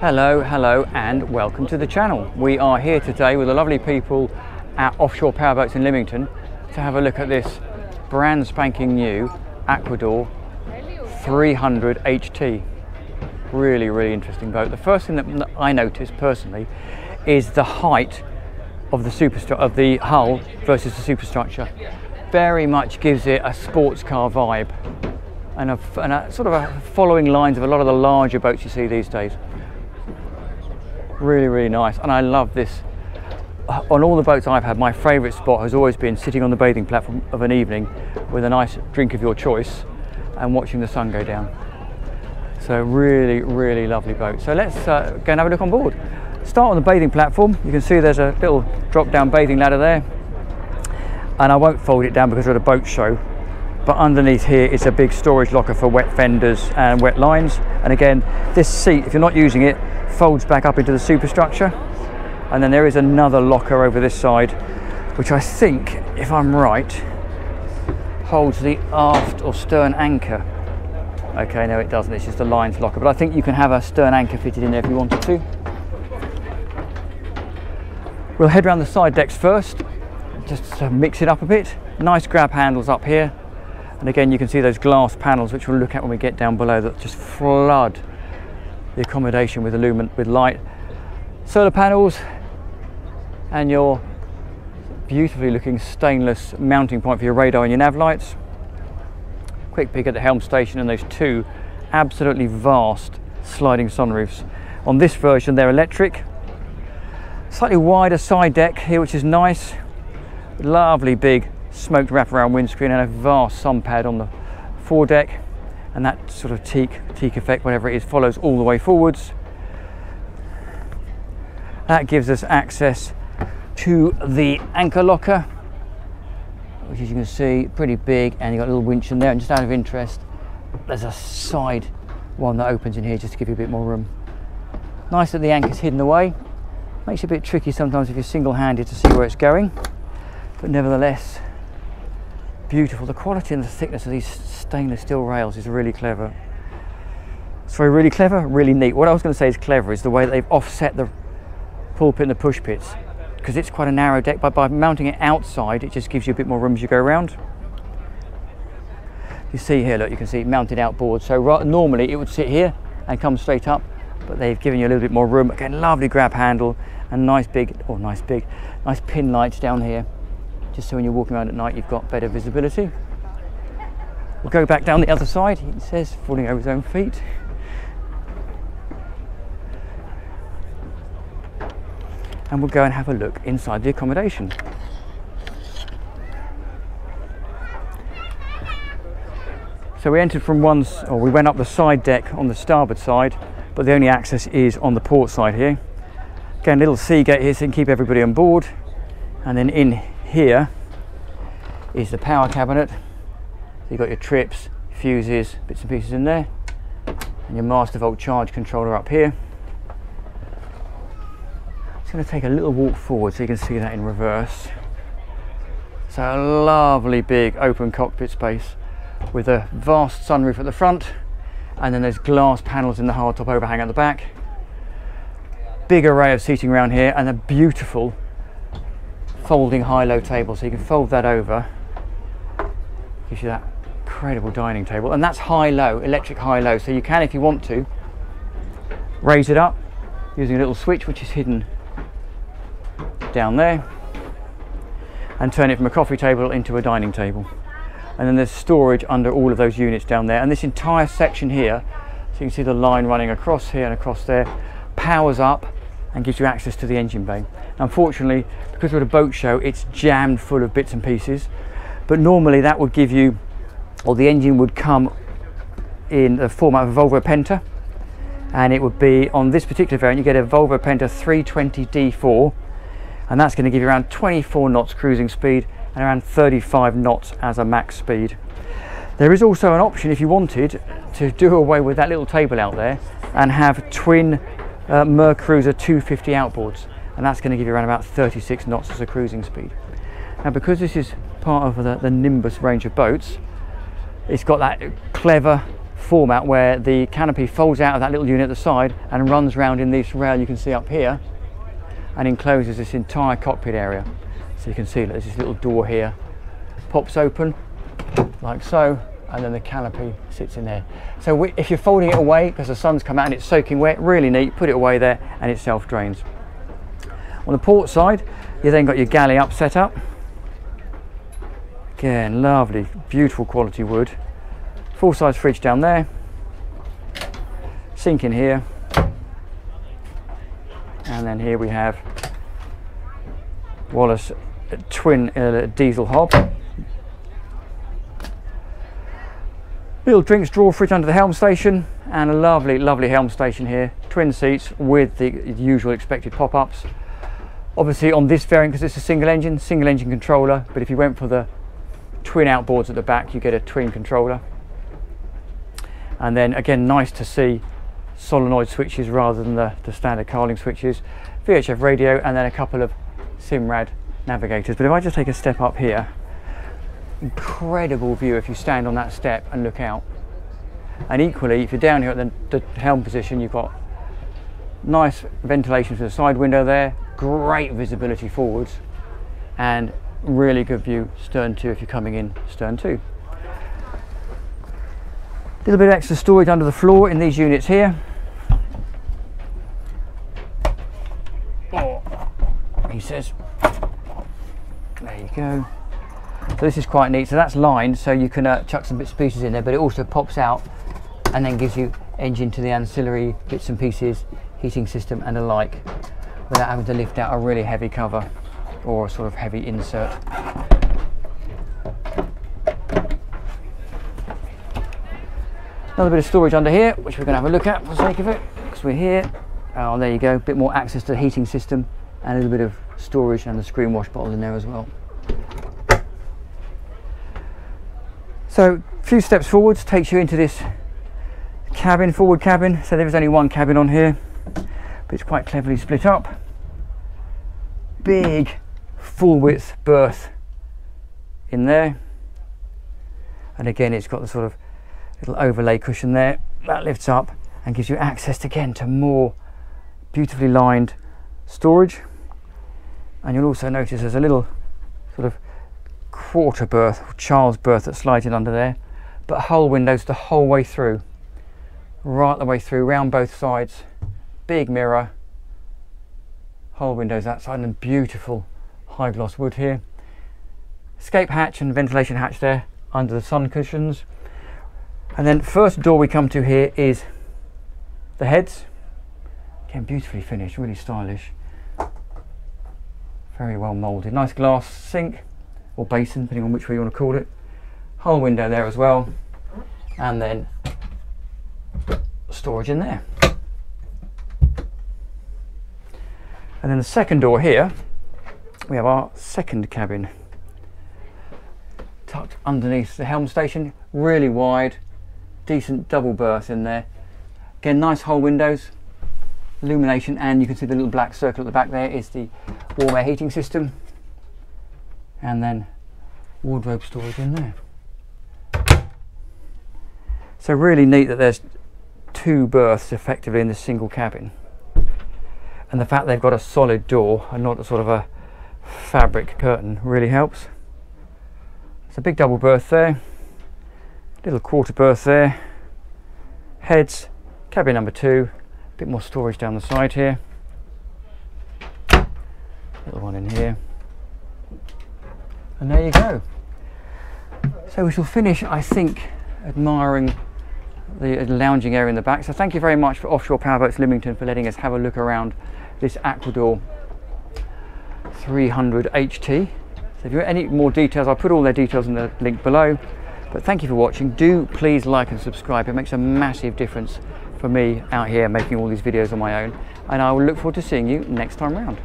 Hello and welcome to the channel. We are here today with the lovely people at Offshore Powerboats in Lymington to have a look at this brand spanking new Aquador 300 HT. Really interesting boat. The first thing that I noticed personally is the height of the hull versus the superstructure. Very much gives it a sports car vibe and a sort of a following lines of a lot of the larger boats you see these days. Really nice, and I love this. On all the boats I've had, my favourite spot has always been sitting on the bathing platform of an evening with a nice drink of your choice and watching the sun go down. So really lovely boat. So let's go and have a look on board. Start on the bathing platform. You can see there's a little drop down bathing ladder there, and I won't fold it down because we're at a boat show, but underneath here is a big storage locker for wet fenders and wet lines. And again, this seat, if you're not using it, folds back up into the superstructure, and then there is another locker over this side which I think, if I'm right, holds the aft or stern anchor. Okay, no it doesn't, it's just a lines locker, but I think you can have a stern anchor fitted in there if you wanted to. We'll head around the side decks first, just to mix it up a bit. Nice grab handles up here, and again you can see those glass panels which we'll look at when we get down below that just flood the accommodation with light. Solar panels and your beautifully looking stainless mounting point for your radar and your nav lights. Quick peek at the helm station and those two absolutely vast sliding sunroofs. On this version they're electric. Slightly wider side deck here, which is nice. Lovely big smoked wraparound windscreen and a vast sun pad on the foredeck, and that sort of teak effect, whatever it is, follows all the way forwards. That gives us access to the anchor locker, which, as you can see, pretty big, and you've got a little winch in there. And just out of interest, there's a side one that opens in here just to give you a bit more room. Nice that the anchor's hidden away. Makes it a bit tricky sometimes if you're single-handed to see where it's going, but nevertheless beautiful. The quality and the thickness of these stainless steel rails is really clever. Sorry, really clever, really neat. What I was going to say is clever is the way that they've offset the pulpit and the push pits, because it's quite a narrow deck, but by mounting it outside it just gives you a bit more room as you go around. You see here, look, you can see it mounted outboard, so normally it would sit here and come straight up, but they've given you a little bit more room. Again, lovely grab handle and nice pin lights down here, just so when you're walking around at night you've got better visibility. We'll go back down the other side. It says falling over his own feet. And we'll go and have a look inside the accommodation. So we entered from we went up the side deck on the starboard side, but the only access is on the port side here. Again, a little sea gate here so you can keep everybody on board. And then in here is the power cabinet. So you've got your trips, fuses, bits and pieces in there, and your master volt charge controller up here. I'm just going to take a little walk forward so you can see that in reverse. So a lovely big open cockpit space with a vast sunroof at the front, and then there's glass panels in the hardtop overhang at the back. Big array of seating around here, and a beautiful folding high-low table, so you can fold that over. Gives you that incredible dining table, and that's high-low, electric high-low, so you can, if you want to, raise it up using a little switch which is hidden down there, and turn it from a coffee table into a dining table. And then there's storage under all of those units down there, and this entire section here, so you can see the line running across here and across there, powers up and gives you access to the engine bay. Unfortunately, because we're at a boat show, it's jammed full of bits and pieces, but normally that would give you, or the engine would come in the format of a Volvo Penta, and it would be, on this particular variant, you get a Volvo Penta 320D4, and that's going to give you around 24 knots cruising speed and around 35 knots as a max speed. There is also an option, if you wanted, to do away with that little table out there and have twin Mercruiser 250 outboards, and that's going to give you around about 36 knots as a cruising speed. Now, because this is part of the Nimbus range of boats, it's got that clever format where the canopy folds out of that little unit at the side and runs round in this rail you can see up here and encloses this entire cockpit area. So you can see that there's this little door here, pops open like so, and then the canopy sits in there. So if you're folding it away because the sun's come out and it's soaking wet, really neat, put it away there and it self drains. On the port side, you then got your galley up set up. Again, lovely, beautiful quality wood. Full size fridge down there, sink in here, and then here we have Wallace twin diesel hob. Little drinks drawer fridge under the helm station, and a lovely helm station here. Twin seats with the usual expected pop-ups. Obviously on this variant, because it's a single engine controller, but if you went for the twin outboards at the back, you get a twin controller. And then again, nice to see solenoid switches rather than the standard Carling switches. VHF radio, and then a couple of Simrad navigators. But if I just take a step up here, incredible view if you stand on that step and look out. And equally, if you're down here at the helm position, you've got nice ventilation through the side window there, great visibility forwards, and really good view stern to if you're coming in stern to. A little bit of extra storage under the floor in these units here. Oh, he says, there you go. So this is quite neat. So that's lined, so you can chuck some bits and pieces in there, but it also pops out and then gives you engine to the ancillary bits and pieces, heating system and the like, without having to lift out a really heavy cover or a sort of heavy insert. Another bit of storage under here, which we're going to have a look at for the sake of it, because we're here. Oh, there you go, a bit more access to the heating system and a little bit of storage, and the screen wash bottle in there as well. So a few steps forwards takes you into this cabin, forward cabin. So there is only one cabin on here, but it's quite cleverly split up. Big full width berth in there, and again it's got the sort of little overlay cushion there that lifts up and gives you access again to more beautifully lined storage. And you'll also notice there's a little sort of quarter berth, or child's berth, that slides in under there, but hull windows the whole way through, right the way through, round both sides. Big mirror, hull windows that side, and beautiful high gloss wood here. Escape hatch and ventilation hatch there under the sun cushions. And then first door we come to here is the heads. Again, beautifully finished, really stylish, very well moulded. Nice glass sink or basin, depending on which way you want to call it. Hull window there as well, and then storage in there. And then the second door here, we have our second cabin tucked underneath the helm station, really wide, decent double berth in there. Again, nice hull windows, illumination, and you can see the little black circle at the back there is the warm air heating system, and then wardrobe storage in there. So really neat that there's two berths effectively in this single cabin, and the fact they've got a solid door and not a sort of a fabric curtain really helps. It's a big double berth there, little quarter berth there, heads, cabin number 2, a bit more storage down the side here, little one in here, and there you go. So we shall finish, I think, admiring the lounging area in the back. So thank you very much for Offshore Powerboats Lymington for letting us have a look around this Aquador 300 HT. So if you want any more details, I'll put all their details in the link below. But thank you for watching. Do please like and subscribe. It makes a massive difference for me out here making all these videos on my own. And I will look forward to seeing you next time round.